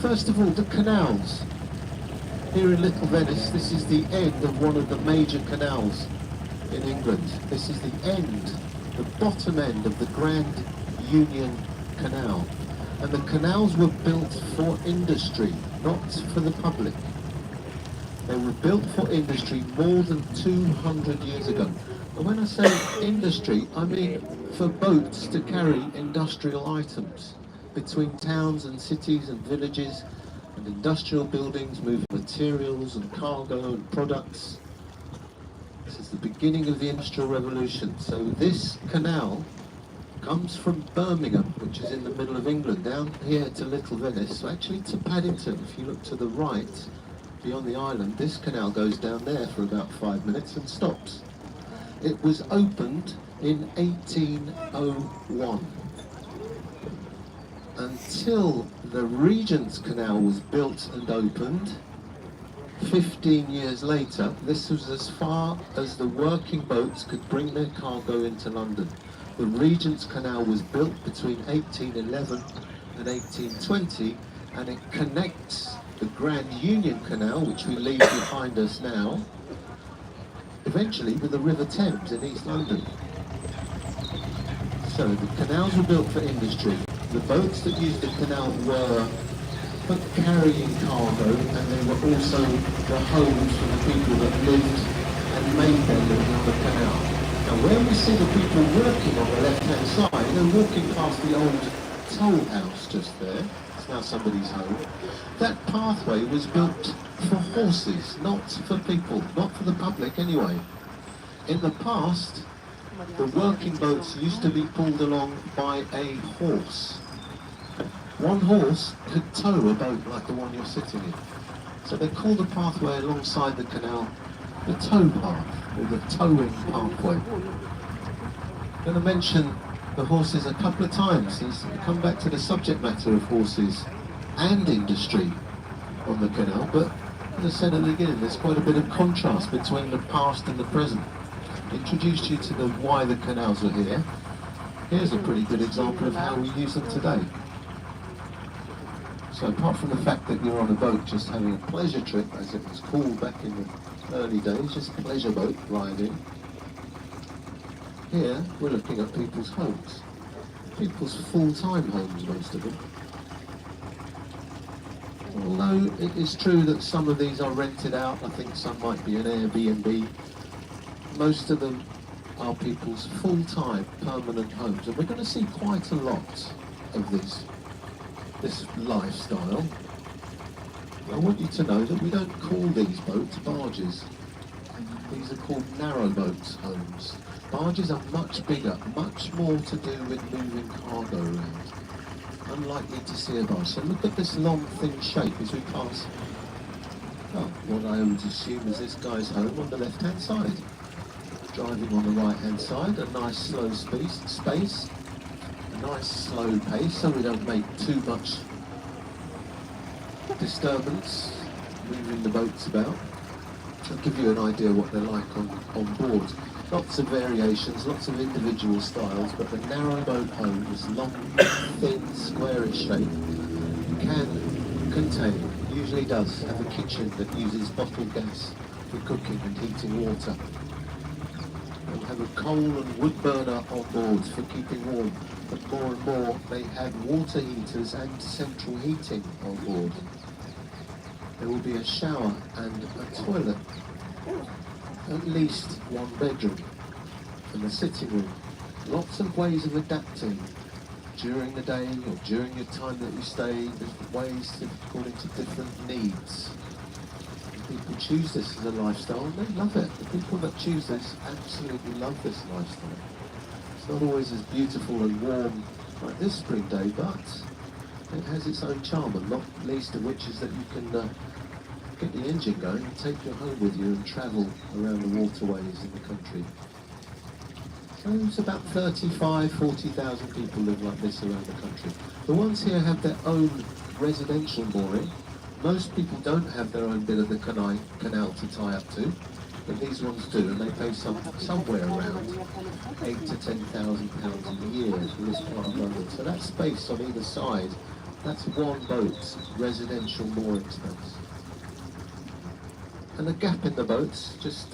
First of all, the canals. Here in Little Venice, this is the end of one of the major canals in England. This is the end, the bottom end of the Grand Union Canal. And the canals were built for industry, not for the public. They were built for industry more than 200 years ago. And when I say industry, I mean for boats to carry industrial items between towns and cities and villages, and industrial buildings moving materials and cargo and products. This is the beginning of the Industrial Revolution. So this canal comes from Birmingham, which is in the middle of England, down here to Little Venice, so actually to Paddington. If you look to the right, beyond the island, this canal goes down there for about 5 minutes and stops. It was opened in 1801. Until the Regent's Canal was built and opened 15 years later, this was as far as the working boats could bring their cargo into London. The Regent's Canal was built between 1811 and 1820, and it connects the Grand Union Canal, which we leave behind us now, eventually with the River Thames in East London. So the canals were built for industry. The boats that used the canal were for carrying cargo, and they were also the homes for the people that lived and made their living on the canal. Now where we see the people working on the left-hand side, they're walking past the old toll house just there. It's now somebody's home. That pathway was built for horses, not for people, not for the public anyway. In the past, the working boats used to be pulled along by a horse. One horse could tow a boat like the one you're sitting in. So they call the pathway alongside the canal the tow path, or the towing pathway. I'm going to mention the horses a couple of times. Let's come back to the subject matter of horses and industry on the canal, but as I said at the beginning, there's quite a bit of contrast between the past and the present. Introduced you to why the canals are here. Here's a pretty good example of how we use them today. So apart from the fact that you're on a boat just having a pleasure trip, as it was called back in the early days, just a pleasure boat riding, here we're looking at people's homes. People's full-time homes, most of them. Although it is true that some of these are rented out, I think some might be an Airbnb. Most of them are people's full-time, permanent homes. And we're going to see quite a lot of this lifestyle. I want you to know that we don't call these boats barges. These are called narrowboat homes. Barges are much bigger, much more to do with moving cargo around. Unlikely to see a barge. So look at this long, thin shape as we pass. Well, what I would assume is this guy's home on the left-hand side. Driving on the right-hand side, a nice slow space, a nice slow pace, so we don't make too much disturbance moving the boats about. I'll give you an idea what they're like on board. Lots of variations, lots of individual styles, but the narrowboat home is long, thin, squarish shape, can contain, usually does, have a kitchen that uses bottled gas for cooking and heating water. They'll have a coal and wood burner on board for keeping warm, but more and more they have water heaters and central heating on board. There will be a shower and a toilet, at least one bedroom, and a sitting room. Lots of ways of adapting during the day or during your time that you stay, different ways according to different needs. People choose this as a lifestyle and they love it. The people that choose this absolutely love this lifestyle. It's not always as beautiful and warm like this spring day, but it has its own charm, and not least of which is that you can get the engine going and take your home with you and travel around the waterways in the country. So it's about 40,000 people live like this around the country. The ones here have their own residential mooring. Most people don't have their own bit of the canal to tie up to, but these ones do, and they pay somewhere around £8,000 to £10,000 a year for this part of London. So that space on either side That's one boat's residential mooring space. And the gap in the boats just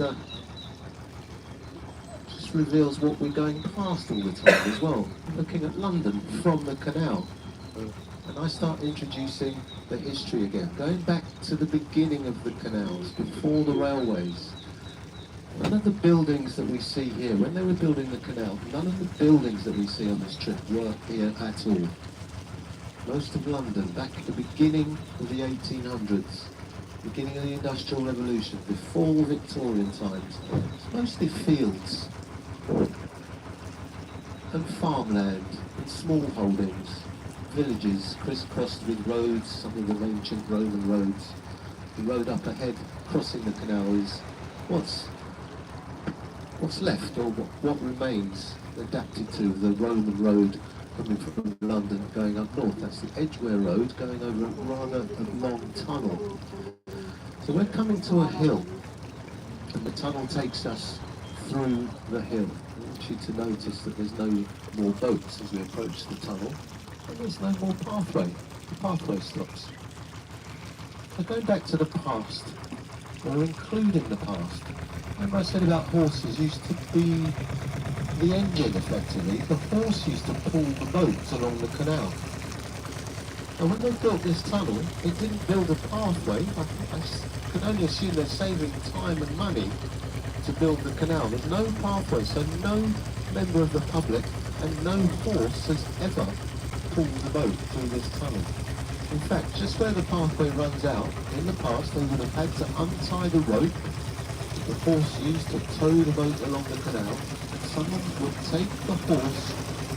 reveals what we're going past all the time as well. Looking at London from the canal. And I start introducing the history again, going back to the beginning of the canals, before the railways. None of the buildings that we see here, when they were building the canal, none of the buildings that we see on this trip were here at all. Most of London, back at the beginning of the 1800s, beginning of the Industrial Revolution, before the Victorian times, it's mostly fields and farmland and small holdings, villages crisscrossed with roads, some of the ancient Roman roads. The road up ahead, crossing the canal, is what's left, or what remains adapted to the Roman road coming from London going up north. That's the Edgware Road going over a rather long tunnel. So we're coming to a hill, and the tunnel takes us through the hill. I want you to notice that there's no more boats as we approach the tunnel, and there's no more pathway. The pathway stops. So going back to the past, or including the past, remember I said about horses used to be the engine effectively. The horse used to pull the boats along the canal. And when they built this tunnel, they didn't build a pathway. I can only assume they're saving time and money to build the canal. There's no pathway, so no member of the public and no horse has ever pulled the boat through this tunnel. In fact, just where the pathway runs out, in the past they would have had to untie the rope the horse used to tow the boat along the canal, and someone would take the horse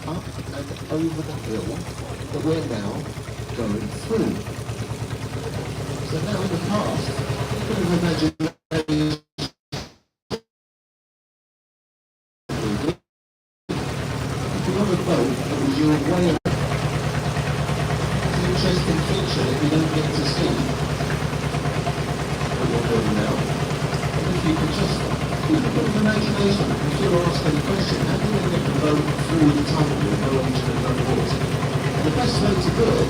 up and over the hill that we're now going through. So now in the past, you could have imagined if you're on a boat and you're way up, it's an interesting feature that you don't get to see what you're doing now. If you could just use a bit of imagination, if you were asking the question, how do we get the boat through the tunnel with no engine and no horse? And the best way to do it